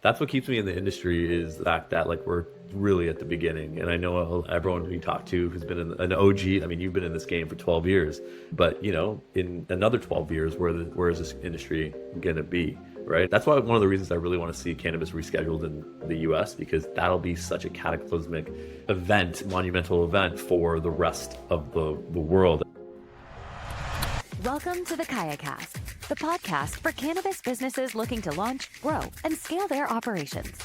That's what keeps me in the industry is the fact that like we're really at the beginning. And I know everyone we talk to who's been an OG. I mean, you've been in this game for 12 years, but in another 12 years, where is this industry gonna be? Right. That's why one of the reasons I really want to see cannabis rescheduled in the US, because that'll be such a cataclysmic event, monumental event for the rest of the world. Welcome to the KayaCast, the podcast for cannabis businesses looking to launch, grow, and scale their operations.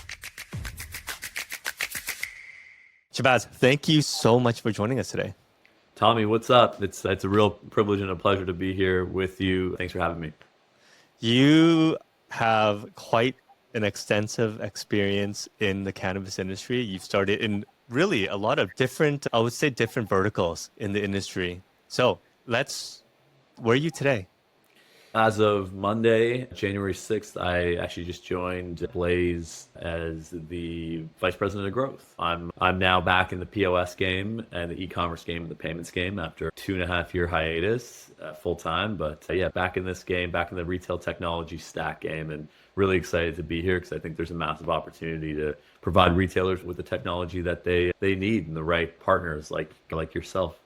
Shahbaaz, thank you so much for joining us today. Tommy, what's up? It's a real privilege and a pleasure to be here with you. Thanks for having me. You have quite an extensive experience in the cannabis industry. You've started in really a lot of different, I would say, different verticals in the industry. So where are you today? As of Monday, January 6th, I actually just joined Blaze as the vice president of growth. I'm now back in the POS game and the e-commerce game, the payments game after a 2.5-year hiatus full time. But yeah, back in this game, back in the retail technology stack game, and really excited to be here because I think there's a massive opportunity to provide retailers with the technology that they need and the right partners like yourself.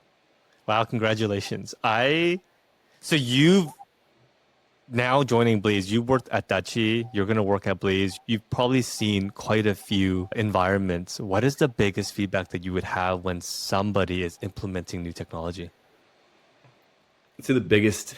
Wow, congratulations. So you've now joining Blaze, you worked at Dachi, you're going to work at Blaze. You've probably seen quite a few environments. What is the biggest feedback that you would have when somebody is implementing new technology? I'd say the biggest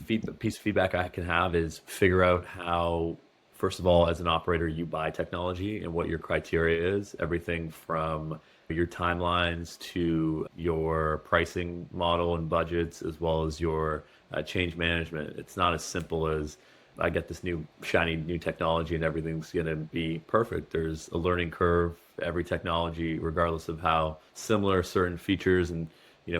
piece of feedback I can have is figure out how, first of all, as an operator, you buy technology and what your criteria is. Everything from your timelines to your pricing model and budgets, as well as your change management. It's not as simple as I get this new shiny new technology and everything's going to be perfect. There's a learning curve. Every technology, regardless of how similar certain features and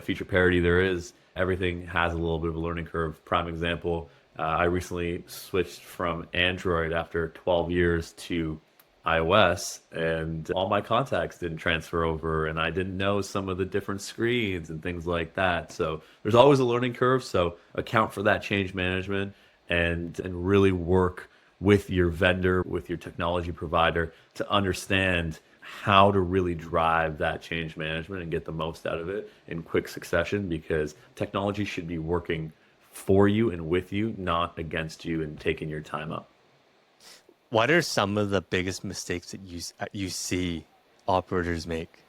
feature parity there is, everything has a little bit of a learning curve. Prime example, I recently switched from Android after 12 years to iOS, and all my contacts didn't transfer over, and I didn't know some of the different screens and things like that. So there's always a learning curve. So account for that change management and really work with your vendor, with your technology provider to understand how to really drive that change management and get the most out of it in quick succession, because technology should be working for you and with you, not against you and taking your time up. What are some of the biggest mistakes that you see operators make?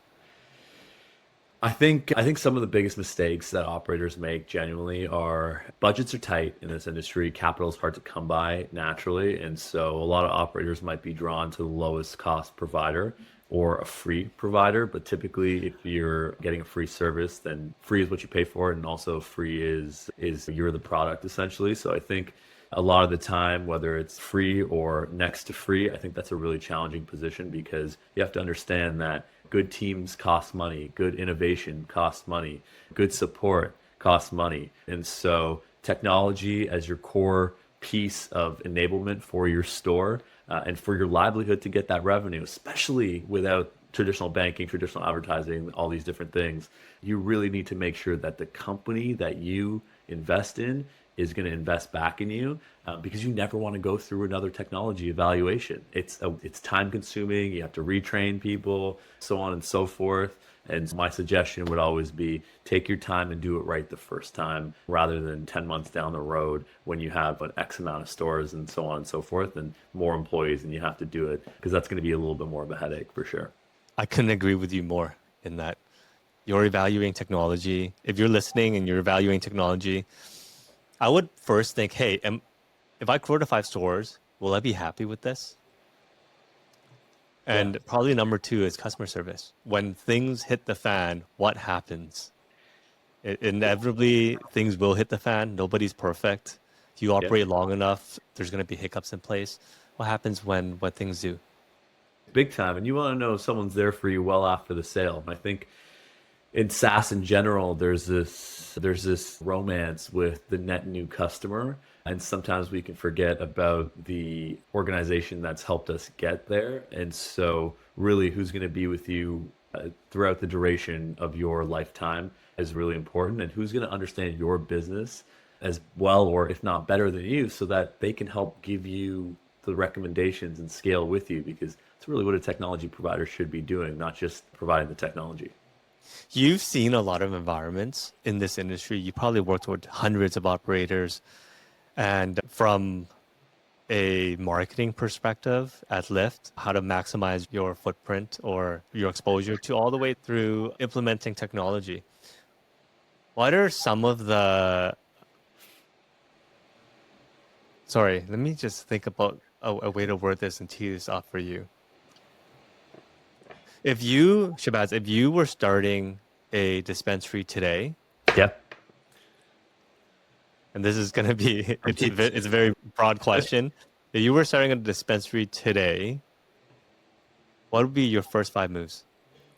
I think some of the biggest mistakes that operators make genuinely are budgets are tight in this industry. Capital is hard to come by naturally. And so a lot of operators might be drawn to the lowest cost provider or a free provider. But typically, if you're getting a free service, then free is what you pay for. And also free is you're the product essentially. So I think a lot of the time, whether it's free or next to free, I think that's a really challenging position, because you have to understand that good teams cost money, good innovation costs money, good support costs money. And so technology as your core piece of enablement for your store and for your livelihood to get that revenue, especially without traditional banking, traditional advertising, all these different things, you really need to make sure that the company that you invest in is going to invest back in you, because you never want to go through another technology evaluation. It's time consuming. You have to retrain people, so on and so forth. And my suggestion would always be take your time and do it right the first time, rather than 10 months down the road when you have an X amount of stores and so on and so forth and more employees, and you have to do it, because that's going to be a little bit more of a headache for sure. I couldn't agree with you more in that you're evaluating technology. If you're listening and you're evaluating technology, I would first think, hey, if I grow to 5 stores, will I be happy with this? And probably number 2 is customer service. When things hit the fan, what happens? Inevitably, things will hit the fan. Nobody's perfect. If you operate long enough, there's going to be hiccups in place. What happens when things do? Big time. And you want to know if someone's there for you well after the sale. I think in SaaS in general, there's this romance with the net new customer, and sometimes we can forget about the organization that's helped us get there. And so really who's going to be with you throughout the duration of your lifetime is really important, and who's going to understand your business as well, or if not better than you, so that they can help give you the recommendations and scale with you, because it's really what a technology provider should be doing, not just providing the technology. You've seen a lot of environments in this industry. You probably worked with hundreds of operators. And from a marketing perspective at Lyft, how to maximize your footprint or your exposure to all the way through implementing technology. What are some of the... Sorry, let me just think about a way to word this and tee this up for you. If you, Shahbaaz, if you were starting a dispensary today, Yeah. and this is going to be, it's a very broad question. If you were starting a dispensary today, what would be your first 5 moves?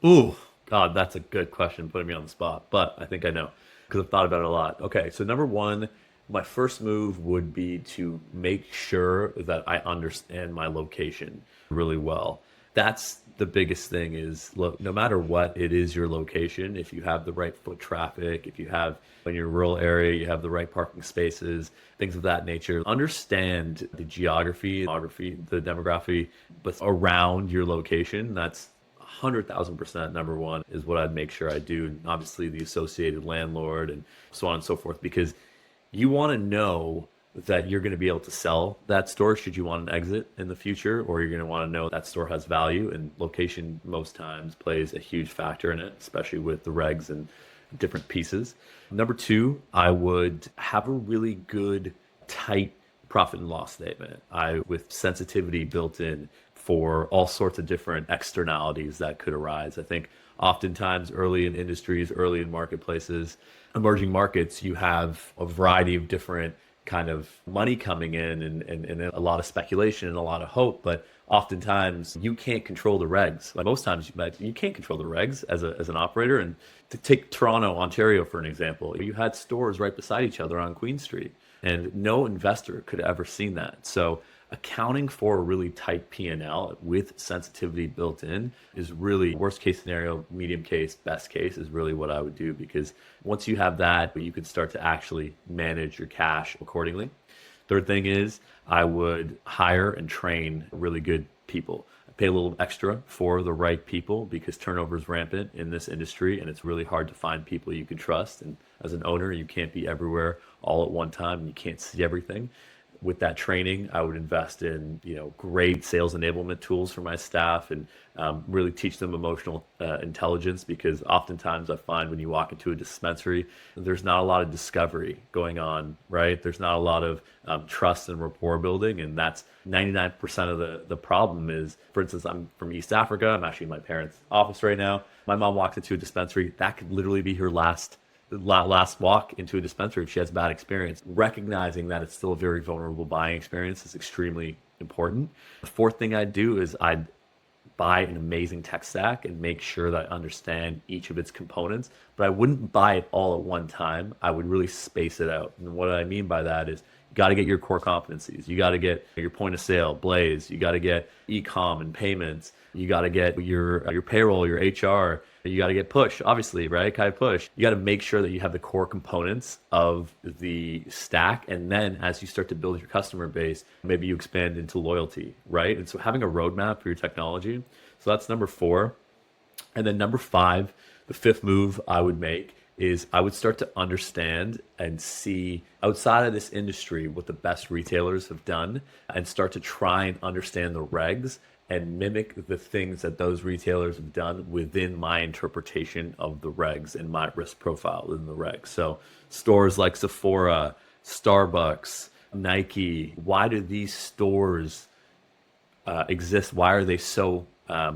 Ooh, God, that's a good question, putting me on the spot. But I think I know because I've thought about it a lot. Okay, so number one, my first move would be to make sure that I understand my location really well. That's the biggest thing is, look, no matter what it is your location, if you have the right foot traffic, if you have in your rural area, you have the right parking spaces, things of that nature, understand the geography, the demography, but around your location. That's 100,000% number one is what I'd make sure I do. And obviously the associated landlord and so on and so forth, because you want to know that you're going to be able to sell that store should you want an exit in the future, or you're going to want to know that store has value, and location most times plays a huge factor in it, especially with the regs and different pieces. Number two, I would have a really good, tight profit and loss statement. With sensitivity built in for all sorts of different externalities that could arise. I think oftentimes early in industries, early in marketplaces, emerging markets, you have a variety of different kind of money coming in and a lot of speculation and a lot of hope, but oftentimes you can't control the regs. Like most times you can't control the regs as an operator. And to take Toronto, Ontario, for an example, you had stores right beside each other on Queen Street, and no investor could have ever seen that. So accounting for a really tight P&L with sensitivity built in is really worst case scenario, medium case, best case is really what I would do, because once you have that, you can start to actually manage your cash accordingly. Third thing is I would hire and train really good people. I pay a little extra for the right people because turnover is rampant in this industry, and it's really hard to find people you can trust. And as an owner, you can't be everywhere all at one time, and you can't see everything. With that training, I would invest in great sales enablement tools for my staff, and really teach them emotional intelligence, because oftentimes I find when you walk into a dispensary, there's not a lot of discovery going on, right? There's not a lot of trust and rapport building, and that's 99% of the problem is, for instance, I'm from East Africa. I'm actually in my parents' office right now. My mom walks into a dispensary. That could literally be her last walk into a dispensary if she has a bad experience. Recognizing that it's still a very vulnerable buying experience is extremely important. The fourth thing I'd do is I'd buy an amazing tech stack and make sure that I understand each of its components, but I wouldn't buy it all at one time. I would really space it out. And what I mean by that is you got to get your core competencies. You got to get your point of sale, Blaze. You got to get e-com and payments. You got to get your payroll, your HR. You got to get push, obviously, right? Kai push. You got to make sure that you have the core components of the stack. And then as you start to build your customer base, maybe you expand into loyalty, right? And so having a roadmap for your technology. So that's number 4. And then number 5, the fifth move I would make is I would start to understand and see outside of this industry what the best retailers have done, and start to try and understand the regs and mimic the things that those retailers have done within my interpretation of the regs and my risk profile in the regs. So stores like Sephora, Starbucks, Nike, why do these stores exist? Why are they so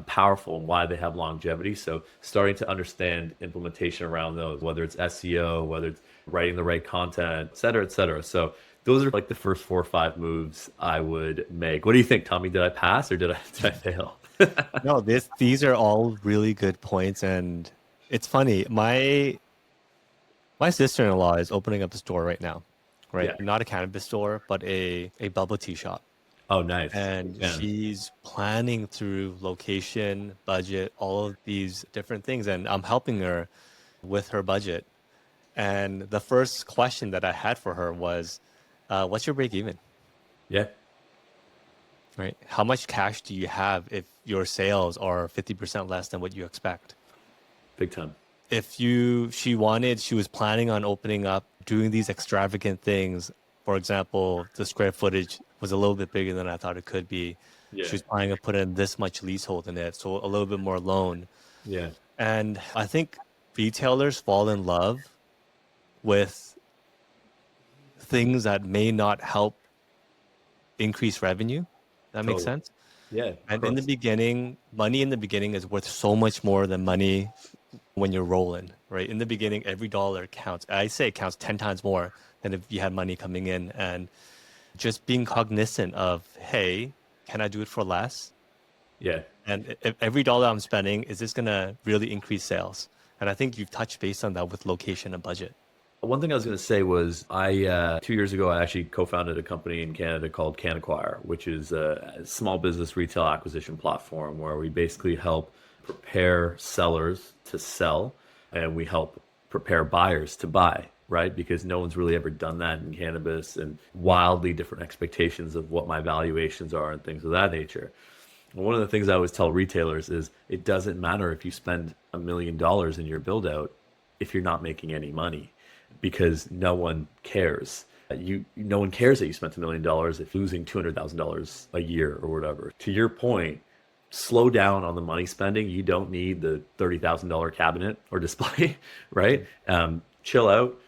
powerful, and why they have longevity? So starting to understand implementation around those, whether it's SEO, whether it's writing the right content, et cetera, et cetera. So those are like the first 4 or 5 moves I would make. What do you think, Tommy? Did I pass or did I fail? No, these are all really good points, and it's funny. My sister-in-law is opening up a store right now, right? Yeah. Not a cannabis store, but a bubble tea shop. Oh, nice. And Yeah. she's planning through location, budget, all of these different things, and I'm helping her with her budget. And the first question that I had for her was, "What's your break even?" Yeah. right? How much cash do you have if your sales are 50% less than what you expect? Big time. If she was planning on opening up, doing these extravagant things. For example, the square footage was a little bit bigger than I thought it could be. Yeah. She was planning to put in this much leasehold in it, so a little bit more loan. Yeah. And I think retailers fall in love with things that may not help increase revenue. That makes Totally. sense. Yeah. Of And in the course. beginning, money in the beginning is worth so much more than money when you're rolling, right? In the beginning, every dollar counts. I say it counts 10 times more than if you had money coming in. And just being cognizant of, hey, can I do it for less? Yeah. And if every dollar I'm spending, is this going to really increase sales? And I think you've touched base on that with location and budget. One thing I was going to say was 2 years ago, I actually co-founded a company in Canada called CanAcquire, which is a small business retail acquisition platform where we basically help prepare sellers to sell and we help prepare buyers to buy, right? Because no one's really ever done that in cannabis and wildly different expectations of what my valuations are and things of that nature. One of the things I always tell retailers is it doesn't matter if you spend $1 million in your build out if you're not making any money because no one cares. No one cares that you spent $1 million if losing $200,000 a year or whatever. To your point, slow down on the money spending. You don't need the $30,000 cabinet or display, right? Chill out.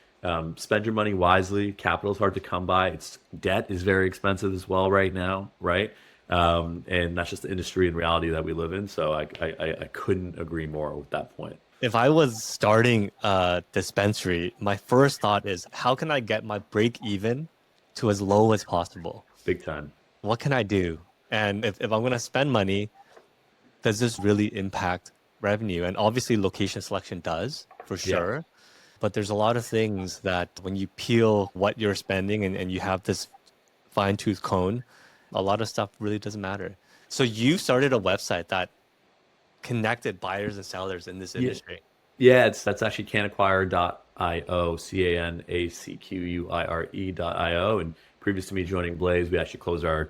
Spend your money wisely. Capital is hard to come by. Debt is very expensive as well right now, right? And that's just the industry and reality that we live in. So I couldn't agree more with that point. If I was starting a dispensary, my first thought is, how can I get my break even to as low as possible? Big time. What can I do? And if I'm going to spend money, does this really impact revenue? And obviously location selection does for Yeah. sure. But there's a lot of things that when you peel what you're spending and you have this fine tooth comb, a lot of stuff really doesn't matter. So you started a website that connected buyers and sellers in this industry. Yeah, that's actually canacquire.io, CANACQUIRE.io. And previous to me joining Blaze, we actually closed our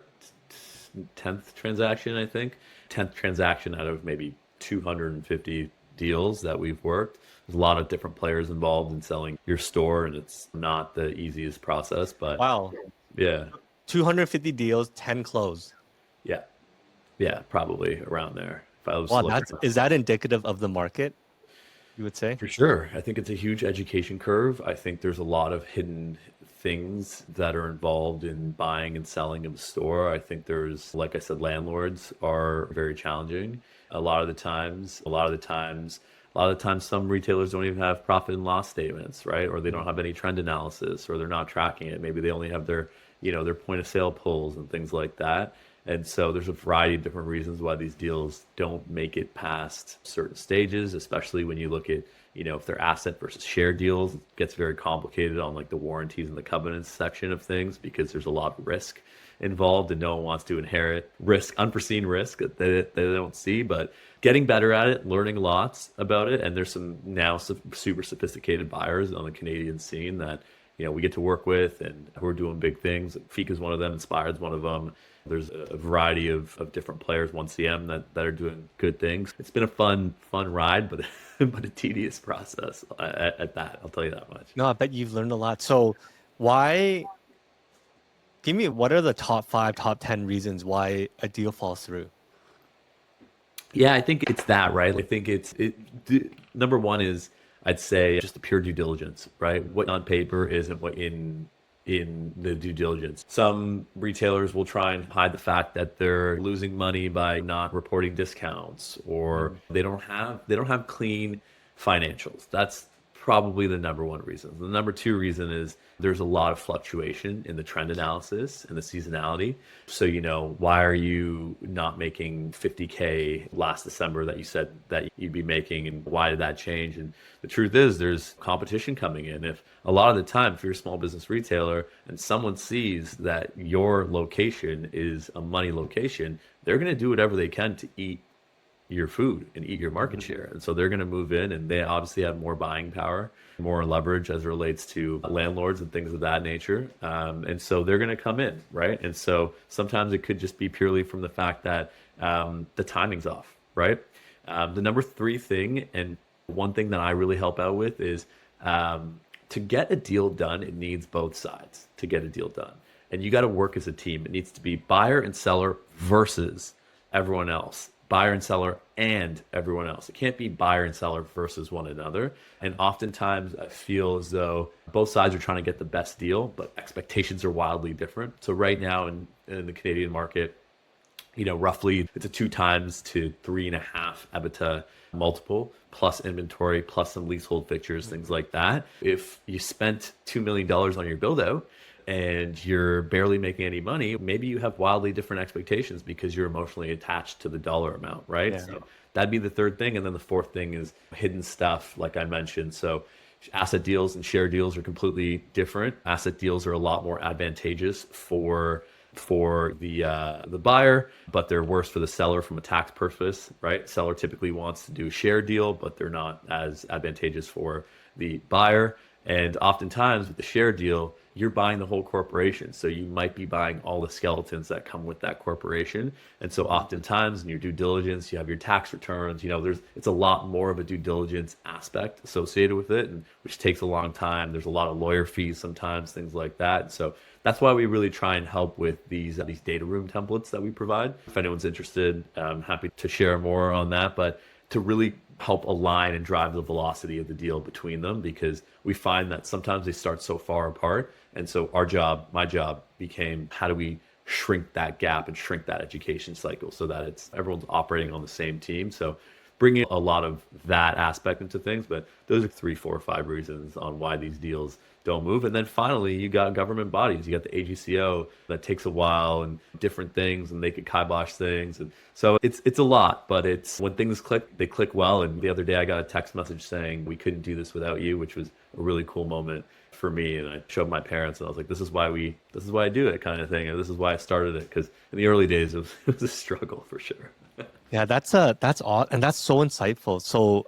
10th transaction, I think. 10th transaction out of maybe 250 deals that we've worked. There's a lot of different players involved in selling your store, and it's not the easiest process, but Wow. yeah, 250 deals, 10 closed. yeah, yeah, probably around there. If I was Wow, looking is that indicative of the market, you would say? For sure. I think it's a huge education curve. I think there's a lot of hidden things that are involved in buying and selling of a store. I think there's, like I said, landlords are very challenging. A lot of the times, some retailers don't even have profit and loss statements, right? Or they don't have any trend analysis, or they're not tracking it. Maybe they only have their point of sale pulls and things like that. And so there's a variety of different reasons why these deals don't make it past certain stages, especially when you look at, if they're asset versus share deals, it gets very complicated on like the warranties and the covenants section of things because there's a lot of risk involved and no one wants to inherit unforeseen risk that they don't see. But getting better at it, learning lots about it. And there's some now super sophisticated buyers on the Canadian scene that, we get to work with and who are doing big things. Fika is one of them, Inspired is one of them. There's a variety of different players, 1CM, that are doing good things. It's been a fun ride, but but a tedious process at that. I'll tell you that much. No, I bet you've learned a lot. So what are the top 5, top 10 reasons why a deal falls through? Yeah, I think it's that, right? I think number one is I'd say just the pure due diligence, right? What on paper isn't what in the due diligence. Some retailers will try and hide the fact that they're losing money by not reporting discounts or they don't have clean financials. That's probably the number one reason. The number two reason is there's a lot of fluctuation in the trend analysis and the seasonality. So, why are you not making 50K last December that you said that you'd be making, and why did that change? And the truth is there's competition coming in. If a lot of the time, if you're a small business retailer and someone sees that your location is a money location, they're going to do whatever they can to eat your food and eat your market share. And so they're going to move in, and they obviously have more buying power, more leverage as it relates to landlords and things of that nature. And so they're going to come in, right? And so sometimes it could just be purely from the fact that the timing's off, right? The number three thing, and one thing that I really help out with is to get a deal done, it needs both sides to get a deal done. And you got to work as a team. It needs to be buyer and seller versus everyone else, buyer and seller and everyone else. It can't be buyer and seller versus one another. And oftentimes I feel as though both sides are trying to get the best deal, but expectations are wildly different. So right now in the Canadian market, roughly it's a 2x to 3.5 EBITDA multiple plus inventory plus some leasehold fixtures, things like that. If you spent $2 million on your build out and you're barely making any money, maybe you have wildly different expectations because you're emotionally attached to the dollar amount, right? Yeah. So that'd be the third thing. And then the fourth thing is hidden stuff, like I mentioned. So asset deals and share deals are completely different. Asset deals are a lot more advantageous for the buyer, but they're worse for the seller from a tax purpose, right? Seller typically wants to do a share deal, but they're not as advantageous for the buyer. And oftentimes with the share deal, you're buying the whole corporation. So you might be buying all the skeletons that come with that corporation. And so oftentimes in your due diligence, you have your tax returns, it's a lot more of a due diligence aspect associated with it, and which takes a long time. There's a lot of lawyer fees sometimes, things like that. So that's why we really try and help with these data room templates that we provide. If anyone's interested, I'm happy to share more on that, but to really help align and drive the velocity of the deal between them, because we find that sometimes they start so far apart. And so my job became, how do we shrink that gap and shrink that education cycle so that everyone's operating on the same team. So bringing a lot of that aspect into things, but those are 3, 4, 5 reasons on why these deals don't move. And then finally, you got government bodies. You got the AGCO that takes a while and different things, and they could kibosh things. And so it's a lot, but it's when things click, they click well. And the other day I got a text message saying we couldn't do this without you, which was a really cool moment for me. And I showed my parents and I was like, this is why I do it, kind of thing. And this is why I started it. Because in the early days, it was a struggle for sure. Yeah, that's odd, and that's so insightful. So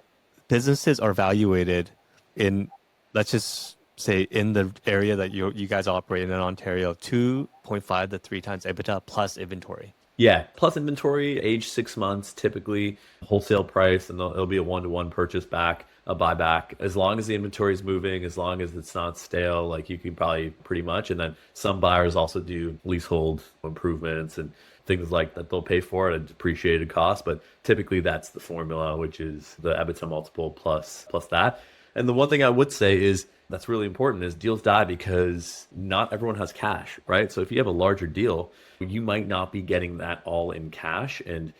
businesses are evaluated in, let's just say, in the area that you guys operate in Ontario, 2.5 to 3 times EBITDA plus inventory. Yeah, plus inventory, age 6 months, typically wholesale price, and it'll be a 1-to-1 purchase back, a buyback. As long as the inventory is moving, as long as it's not stale, like you can probably pretty much. And then some buyers also do leasehold improvements and things like that. They'll pay for it at depreciated cost, but typically that's the formula, which is the EBITDA multiple plus that. And the one thing I would say is that's really important is deals die because not everyone has cash, right? So if you have a larger deal, you might not be getting that all in cash, and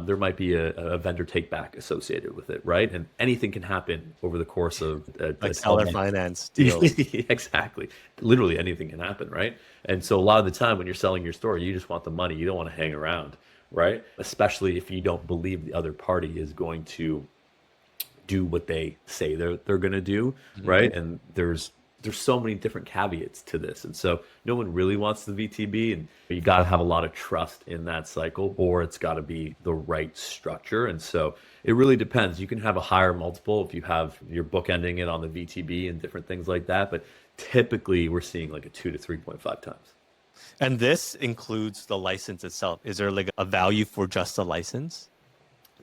there might be a vendor take back associated with it, right? And anything can happen over the course of like seller finance deals. Exactly. Literally anything can happen, right? And so a lot of the time when you're selling your store, you just want the money. You don't want to hang around, right? Especially if you don't believe the other party is going to do what they say they're going to do, right? And there's so many different caveats to this. And so no one really wants the VTB, and you got to have a lot of trust in that cycle, or it's got to be the right structure. And so it really depends. You can have a higher multiple if you have your bookending it on the VTB and different things like that. But typically we're seeing like a 2 to 3.5 times. And this includes the license itself. Is there like a value for just the license?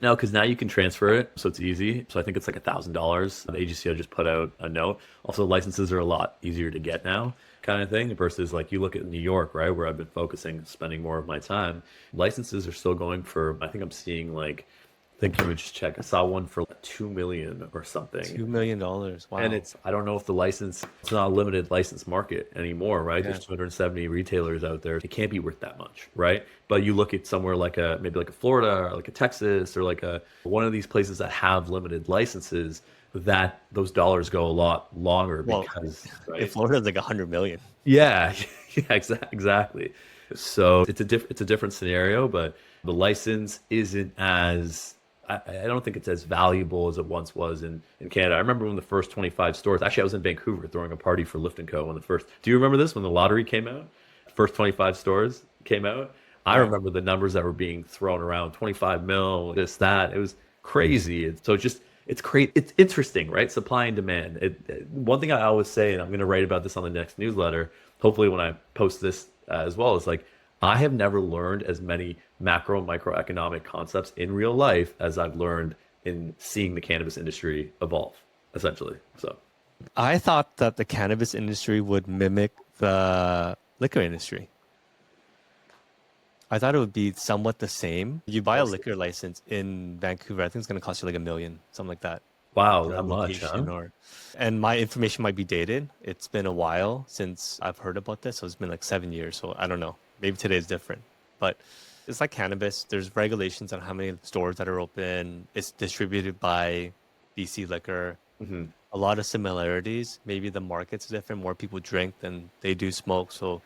No, because now you can transfer it, so it's easy. So I think it's like $1,000. The AGCO just put out a note. Also, licenses are a lot easier to get now, kind of thing, versus like you look at New York, right, where I've been spending more of my time. Licenses are still going for, I think I'm seeing like, let me just check. I saw one for like $2 million or something. $2 million. Wow. And I don't know if it's not a limited license market anymore, right? Yeah. There's 270 retailers out there. It can't be worth that much, right? But you look at somewhere like maybe like a Florida or like a Texas or like one of these places that have limited licenses, that those dollars go a lot longer because in Florida it's like 100 million. Yeah, exactly. So it's a different scenario, but the license isn't as, I don't think it's as valuable as it once was in Canada. I remember when the first 25 stores, actually I was in Vancouver throwing a party for Lift & Co. Do you remember this when the lottery came out? First 25 stores came out. I Right. remember the numbers that were being thrown around, 25 mil, this, that. It was crazy. So it's interesting, right? Supply and demand. One thing I always say, and I'm going to write about this on the next newsletter, hopefully when I post this as well, is like, I have never learned as many macro and microeconomic concepts in real life as I've learned in seeing the cannabis industry evolve, essentially. So, I thought that the cannabis industry would mimic the liquor industry. I thought it would be somewhat the same. You buy a liquor license in Vancouver, I think it's going to cost you like $1 million, something like that. wow, For a that much, huh? location and my information might be dated. It's been a while since I've heard about this. So it's been like 7 years. So I don't know. Maybe today is different. But it's like cannabis. There's regulations on how many stores that are open. It's distributed by BC Liquor. A lot of similarities. Maybe the market's different. More people drink than they do smoke. So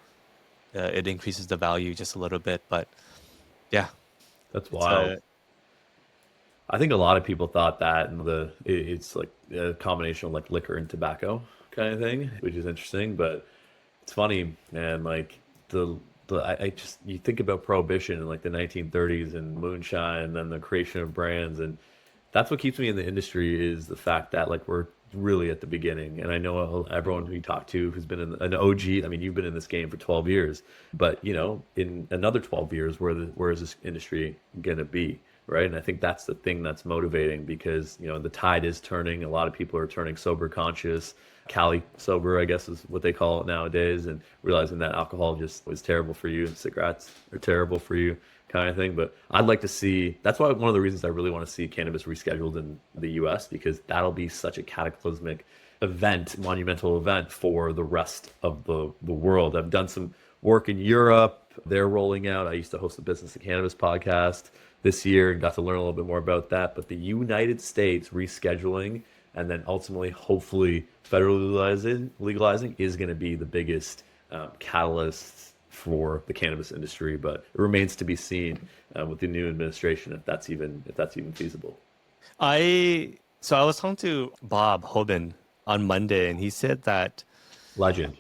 it increases the value just a little bit. But yeah, That's it's wild. a I think a lot of people thought that it's like a combination of like liquor and tobacco kind of thing, which is interesting. But it's funny, man. Like I just you think about prohibition in like the 1930s and moonshine, and then the creation of brands, and that's what keeps me in the industry is the fact that like we're really at the beginning. And I know everyone who you talk to who's been an OG. I mean, you've been in this game for 12 years, but in another 12 years, where is this industry gonna be? Right. And I think that's the thing that's motivating because, the tide is turning. A lot of people are turning sober conscious. Cali sober, I guess, is what they call it nowadays, and realizing that alcohol just was terrible for you and cigarettes are terrible for you, kind of thing. But I'd like to see that's why one of the reasons I really want to see cannabis rescheduled in the US, because that'll be such a cataclysmic event, monumental event for the rest of the world. I've done some work in Europe. They're rolling out. I used to host a Business of Cannabis podcast this year and got to learn a little bit more about that. But the United States rescheduling and then ultimately, hopefully, federally legalizing is going to be the biggest catalyst for the cannabis industry. But it remains to be seen with the new administration if that's even feasible. So I was talking to Bob Hoban on Monday, and he said that Legend.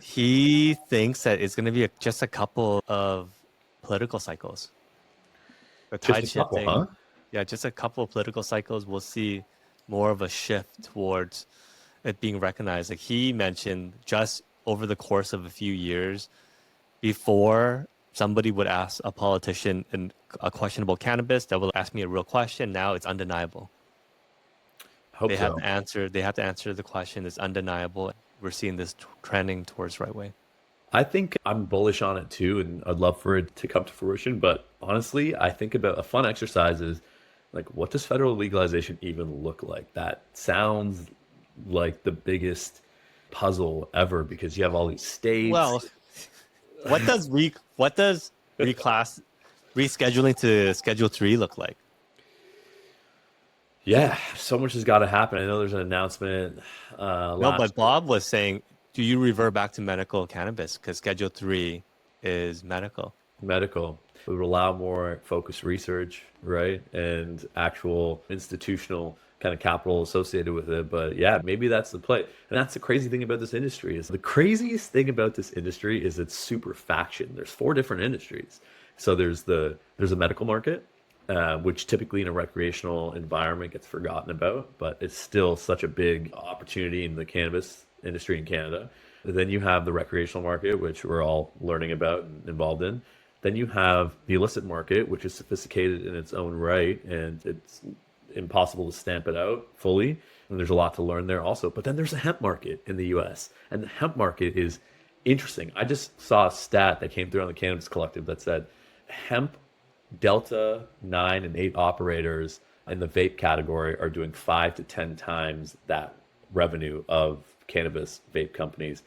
he thinks that it's going to be just a couple of political cycles. The Just tide a couple, huh? shifting. Yeah, just a couple of political cycles. We'll see more of a shift towards it being recognized. Like he mentioned, just over the course of a few years, before somebody would ask a politician a question about cannabis, that will ask me a real question. Now it's undeniable. Hope so. They have to answer the question. It's undeniable. We're seeing this trending towards right way. I think I'm bullish on it too, and I'd love for it to come to fruition. But honestly, I think about a fun exercise is like, what does federal legalization even look like? That sounds like the biggest puzzle ever because you have all these states. Well, what does reclass rescheduling to Schedule 3 look like? Yeah, so much has got to happen. I know there's an announcement No, last but Bob was saying, do you revert back to medical cannabis? Because Schedule 3 is medical. medical. It would allow more focused research, right? And actual institutional kind of capital associated with it. But yeah, maybe that's the play. And that's the crazy thing about this industry is the craziest thing about this industry is it's super faction. There's 4 different industries. So there's a medical market, which typically in a recreational environment gets forgotten about, but it's still such a big opportunity in the cannabis industry in Canada. Then you have the recreational market, which we're all learning about and involved in. Then you have the illicit market, which is sophisticated in its own right, and it's impossible to stamp it out fully. And there's a lot to learn there also. But then there's a hemp market in the US, and the hemp market is interesting. I just saw a stat that came through on the Cannabis Collective that said hemp Delta 9 and 8 operators in the vape category are doing 5 to 10 times that revenue of cannabis vape companies.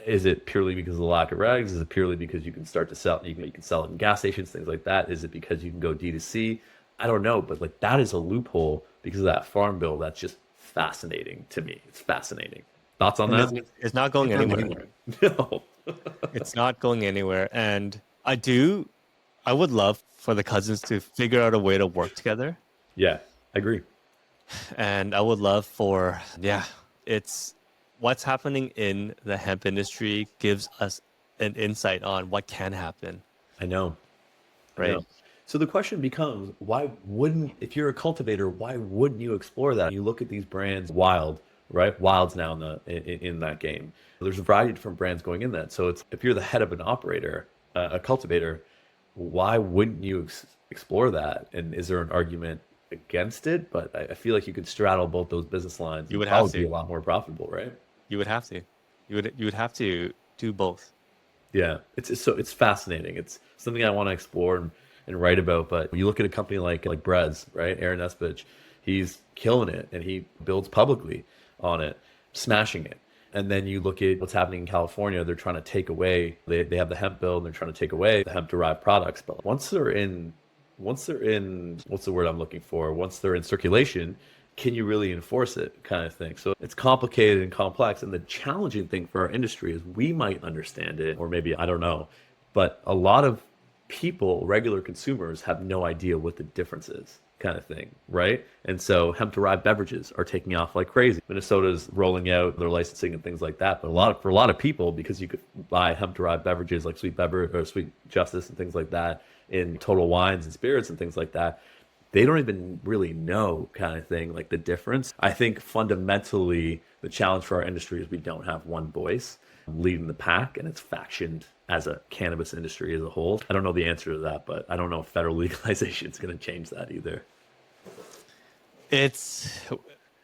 Is it purely because of the lack of regs? Is it purely because you can start to sell? You can sell it in gas stations, things like that. Is it because you can go D2C? I don't know, but like that is a loophole because of that farm bill. That's just fascinating to me. It's fascinating. Thoughts on And that? it's not going anywhere. No. It's not going anywhere. And I would love for the cousins to figure out a way to work together. Yeah, I agree. And I would love it's what's happening in the hemp industry gives us an insight on what can happen. I know. I right? know. So the question becomes, why wouldn't, if you're a cultivator, why wouldn't you explore that? You look at these brands, Wild, right? Wild's now in that game. There's a variety of different brands going in that. So it's if you're the head of an operator, a cultivator, why wouldn't you explore that? And is there an argument against it? But I feel like you could straddle both those business lines You and would have probably be to. a lot more profitable, right? You would have to. You would have to do both. Yeah, it's fascinating. It's something I want to explore and write about. But you look at a company like Brez, right? Aaron Espich, he's killing it, and he builds publicly on it, smashing it. And then you look at what's happening in California. They're trying to take away. They have the hemp bill, and they're trying to take away the hemp derived products. But once they're in, what's the word I'm looking for? Once they're in circulation, can you really enforce it, kind of thing? So it's complicated and complex. And the challenging thing for our industry is we might understand it, or maybe I don't know, but a lot of people, regular consumers, have no idea what the difference is, kind of thing, right? And so hemp derived beverages are taking off like crazy. Minnesota's rolling out their licensing and things like that. But for a lot of people, because you could buy hemp derived beverages like Sweet Beverage or Sweet Justice and things like that in Total Wines and Spirits and things like that, they don't even really know, kind of thing, like the difference. I think fundamentally the challenge for our industry is we don't have one voice leading the pack, and it's factioned as a cannabis industry as a whole. I don't know the answer to that, but I don't know if federal legalization is going to change that either. It's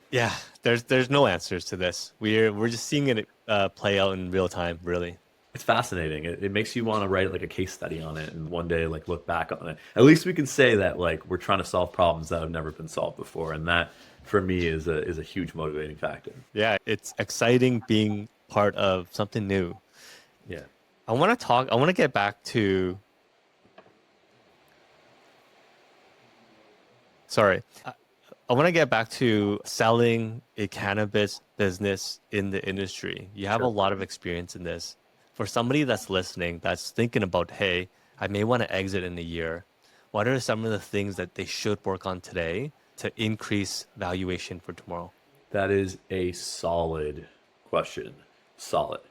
yeah. There's no answers to this. We're just seeing it play out in real time, really. It's fascinating. It makes you want to write like a case study on it and one day like look back on it. At least we can say that like we're trying to solve problems that have never been solved before, and that for me is a huge motivating factor. Yeah, it's exciting being part of something new. Yeah. I want to talk. I want to get back to. Sorry. I want to get back to selling a cannabis business in the industry. You have a Sure. lot of experience in this. For somebody that's listening, that's thinking about, hey, I may want to exit in a year. What are some of the things that they should work on today to increase valuation for tomorrow? That is a solid question. Solid.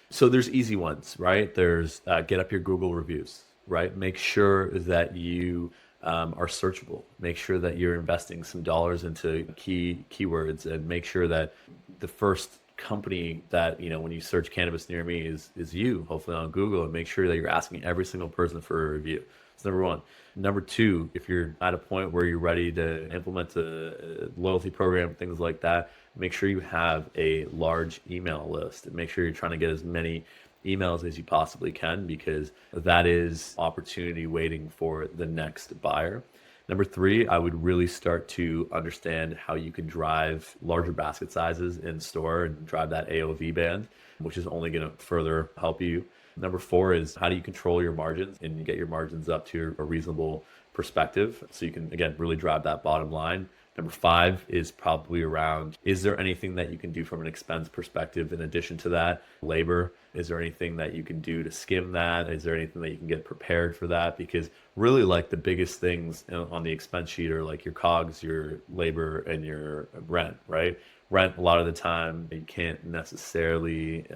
So there's easy ones, right? There's get up your Google reviews, right? Make sure that you are searchable. Make sure that you're investing some dollars into keywords, and make sure that the first company that when you search cannabis near me is you, hopefully on Google, and make sure that you're asking every single person for a review. That's number one. Number two, if you're at a point where you're ready to implement a loyalty program, things like that, make sure you have a large email list, and make sure you're trying to get as many emails as you possibly can, because that is opportunity waiting for the next buyer. Number three, I would really start to understand how you can drive larger basket sizes in store and drive that AOV band, which is only going to further help you. Number four is how do you control your margins and get your margins up to a reasonable perspective so you can, again, really drive that bottom line. Number five is probably around, is there anything that you can do from an expense perspective in addition to that? Labor, is there anything that you can do to skim that? Is there anything that you can get prepared for that? Because really like the biggest things on the expense sheet are like your COGS, your labor, and your rent, right? Rent, a lot of the time, you can't necessarily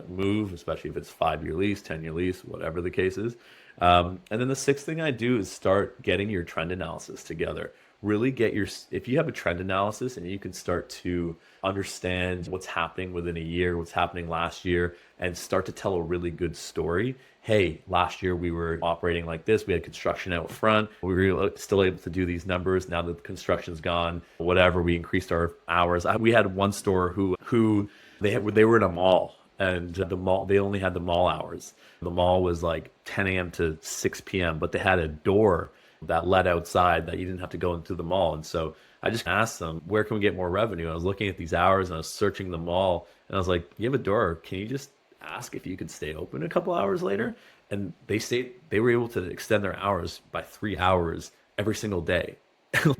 move, especially if it's 5-year lease, 10-year lease, whatever the case is. And then the sixth thing I do is start getting your trend analysis together. Really get if you have a trend analysis and you can start to understand what's happening within a year, what's happening last year, and start to tell a really good story. Hey, last year we were operating like this. We had construction out front. We were still able to do these numbers. Now that the construction's gone, whatever, we increased our hours. We had one store who they were in a mall, and the mall, they only had the mall hours. The mall was like 10 a.m. to 6 p.m., but they had a door that led outside that you didn't have to go into the mall. And so I just asked them, where can we get more revenue? I was looking at these hours and I was searching the mall, and I was like, you have a door. Can you just ask if you could stay open a couple hours later? And they were able to extend their hours by 3 hours every single day.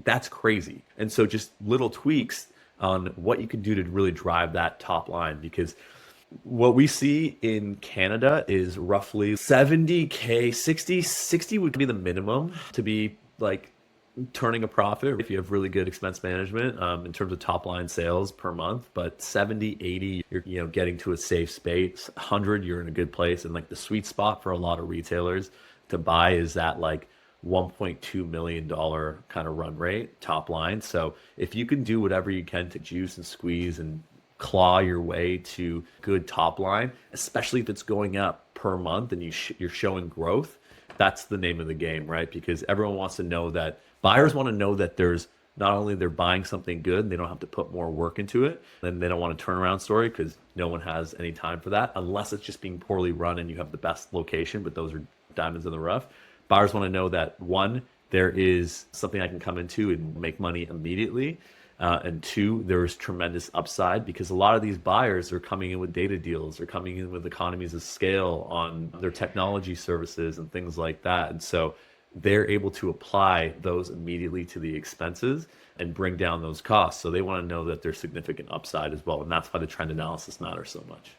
That's crazy. And so just little tweaks on what you can do to really drive that top line, because what we see in Canada is roughly 70K, 60 would be the minimum to be like turning a profit if you have really good expense management in terms of top line sales per month. But 70, 80, you're getting to a safe space. 100, you're in a good place. And like the sweet spot for a lot of retailers to buy is that like $1.2 million kind of run rate top line. So if you can do whatever you can to juice and squeeze and claw your way to good top line, especially if it's going up per month and you're showing growth, that's the name of the game, right? Because everyone wants to know that buyers want to know that there's not only they're buying something good, they don't have to put more work into it. Then they don't want a turnaround story because no one has any time for that unless it's just being poorly run and you have the best location, but those are diamonds in the rough. Buyers want to know that one, there is something I can come into and make money immediately. And two, there's tremendous upside because a lot of these buyers are coming in with data deals, they're coming in with economies of scale on their technology services and things like that. And so they're able to apply those immediately to the expenses and bring down those costs. So they want to know that there's significant upside as well. And that's why the trend analysis matters so much.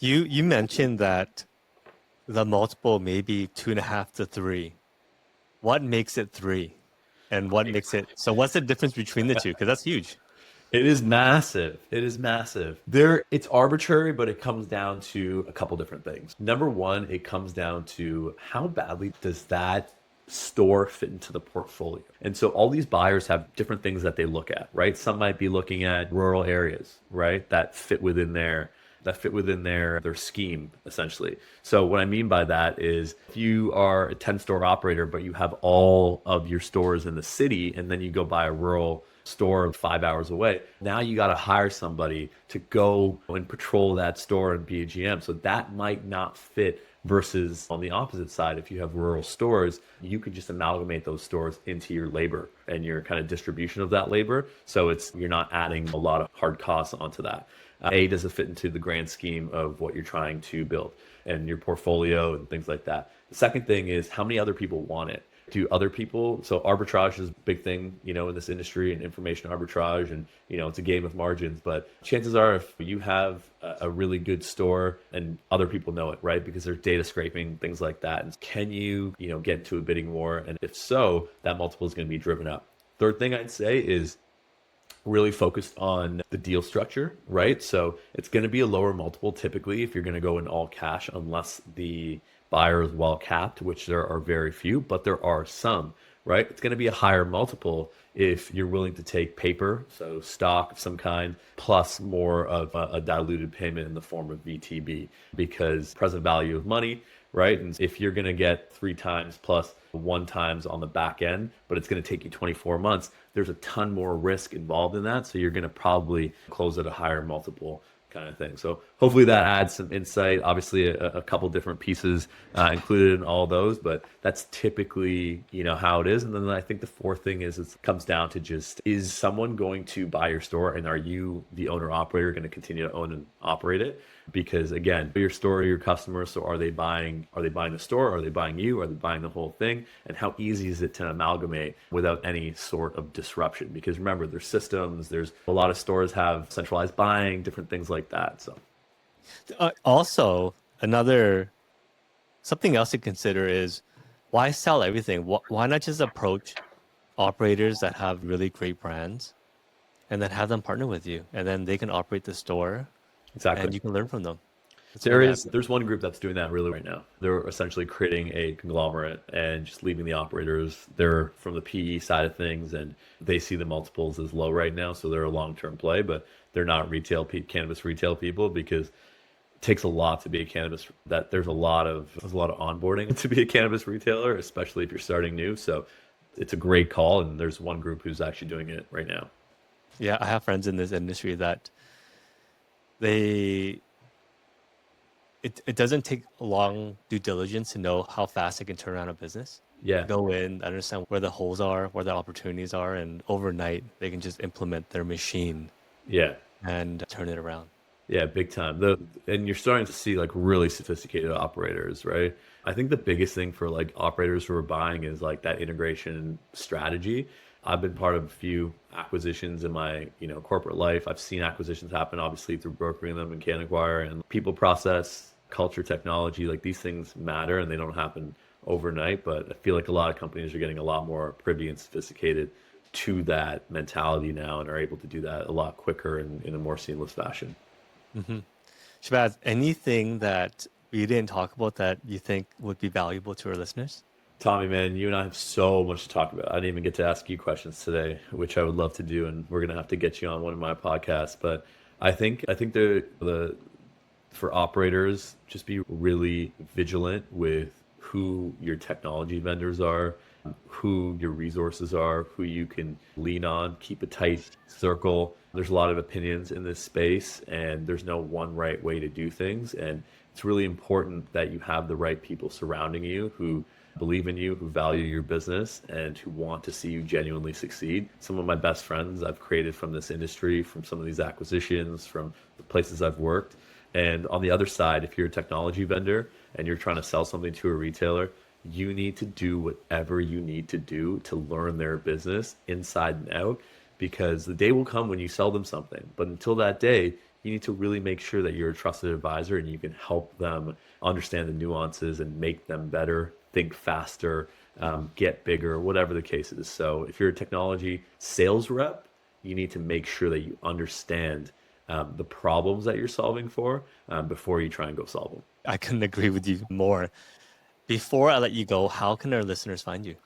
You mentioned that the multiple may be 2.5 to 3. What makes it 3? And what makes it so? What's the difference between the two? Because that's huge. It is massive. It is massive. It's arbitrary, but it comes down to a couple different things. Number one, it comes down to how badly does that store fit into the portfolio. And so all these buyers have different things that they look at, right? Some might be looking at rural areas, right? That fit within their scheme, essentially. So what I mean by that is if you are a 10-store operator, but you have all of your stores in the city, and then you go buy a rural store 5 hours away, now you got to hire somebody to go and patrol that store and be a GM. So that might not fit. Versus on the opposite side, if you have rural stores, you could just amalgamate those stores into your labor and your kind of distribution of that labor. So you're not adding a lot of hard costs onto that. Does it fit into the grand scheme of what you're trying to build and your portfolio and things like that? The second thing is how many other people want it? Do other people, so arbitrage is a big thing, in this industry and information arbitrage and, it's a game of margins, but chances are if you have a really good store and other people know it, right? Because there's data scraping, things like that. And can you, get into a bidding war? And if so, that multiple is going to be driven up. Third thing I'd say is really focused on the deal structure, right? So it's going to be a lower multiple typically if you're going to go in all cash, unless the buyer is well capped, which there are very few, but there are some, right? It's going to be a higher multiple if you're willing to take paper, so stock of some kind, plus more of a diluted payment in the form of VTB, because present value of money, right? And if you're going to get 3 times plus 1 times on the back end, but it's going to take you 24 months, there's a ton more risk involved in that. So you're going to probably close at a higher multiple kind of thing. So hopefully that adds some insight. Obviously a couple different pieces included in all those, but that's typically, how it is. And then I think the fourth thing is it comes down to just, is someone going to buy your store and are you, the owner operator, going to continue to own and operate it? Because again, your store, your customers, so are they buying the store? Are they buying you? Are they buying the whole thing? And how easy is it to amalgamate without any sort of disruption? Because remember, there's systems, there's a lot of stores have centralized buying, different things like that. So Also, something else to consider is why sell everything? Why not just approach operators that have really great brands and then have them partner with you, and then they can operate the store. Exactly. And you can learn from them. There's one group that's doing that really right now. They're essentially creating a conglomerate and just leaving the operators. They're from the PE side of things, and they see the multiples as low right now, so they're a long-term play, but they're not cannabis retail people, because it takes a lot to be a cannabis. There's a lot of onboarding to be a cannabis retailer, especially if you're starting new. So it's a great call, and there's one group who's actually doing it right now. Yeah, I have friends in this industry that it doesn't take long due diligence to know how fast they can turn around a business. Yeah. Go in, understand where the holes are, where the opportunities are, and overnight they can just implement their machine. Yeah. And turn it around. Yeah, big time. And you're starting to see like really sophisticated operators, right? I think the biggest thing for like operators who are buying is like that integration strategy. I've been part of a few acquisitions in my, corporate life. I've seen acquisitions happen, obviously, through brokering them and can acquire, and people, process, culture, technology, like these things matter and they don't happen overnight. But I feel like a lot of companies are getting a lot more privy and sophisticated to that mentality now and are able to do that a lot quicker and in a more seamless fashion. Mm-hmm. Shahbaaz, anything that we didn't talk about that you think would be valuable to our listeners? Tommy, man, you and I have so much to talk about. I didn't even get to ask you questions today, which I would love to do, and we're gonna have to get you on one of my podcasts. But I think the for operators, just be really vigilant with who your technology vendors are, who your resources are, who you can lean on. Keep a tight circle. There's a lot of opinions in this space, and there's no one right way to do things. And it's really important that you have the right people surrounding you who believe in you, who value your business, and who want to see you genuinely succeed. Some of my best friends I've created from this industry, from some of these acquisitions, from the places I've worked. And on the other side, if you're a technology vendor and you're trying to sell something to a retailer, you need to do whatever you need to do to learn their business inside and out, because the day will come when you sell them something. But until that day, you need to really make sure that you're a trusted advisor and you can help them understand the nuances and make them better, think faster, get bigger, whatever the case is. So if you're a technology sales rep, you need to make sure that you understand the problems that you're solving for before you try and go solve them. I couldn't agree with you more. Before I let you go, how can our listeners find you?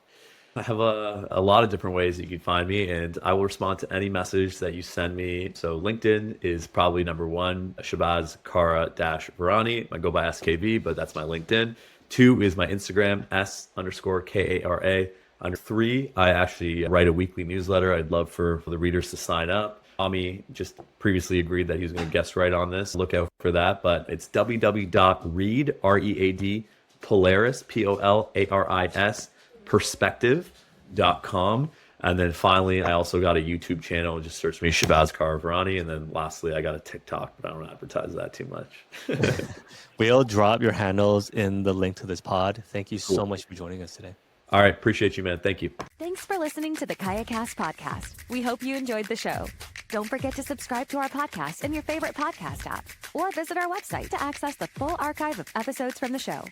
I have a lot of different ways that you can find me, and I will respond to any message that you send me. So LinkedIn is probably number one, Shahbaaz Kara-Virani. I go by SKV, but that's my LinkedIn. 2 is my Instagram, S_KARA. Under 3, I actually write a weekly newsletter. I'd love for the readers to sign up. Tommy just previously agreed that he was going to guest write on this. Look out for that. But it's www.read, R-E-A-D, Polaris, Polaris, perspective.com. And then finally, I also got a YouTube channel. Just search me, Shahbaaz Kara-Virani. And then lastly, I got a TikTok, but I don't advertise that too much. We'll drop your handles in the link to this pod. Thank you so much for joining us today. All right. Appreciate you, man. Thank you. Thanks for listening to the KayaCast podcast. We hope you enjoyed the show. Don't forget to subscribe to our podcast in your favorite podcast app or visit our website to access the full archive of episodes from the show.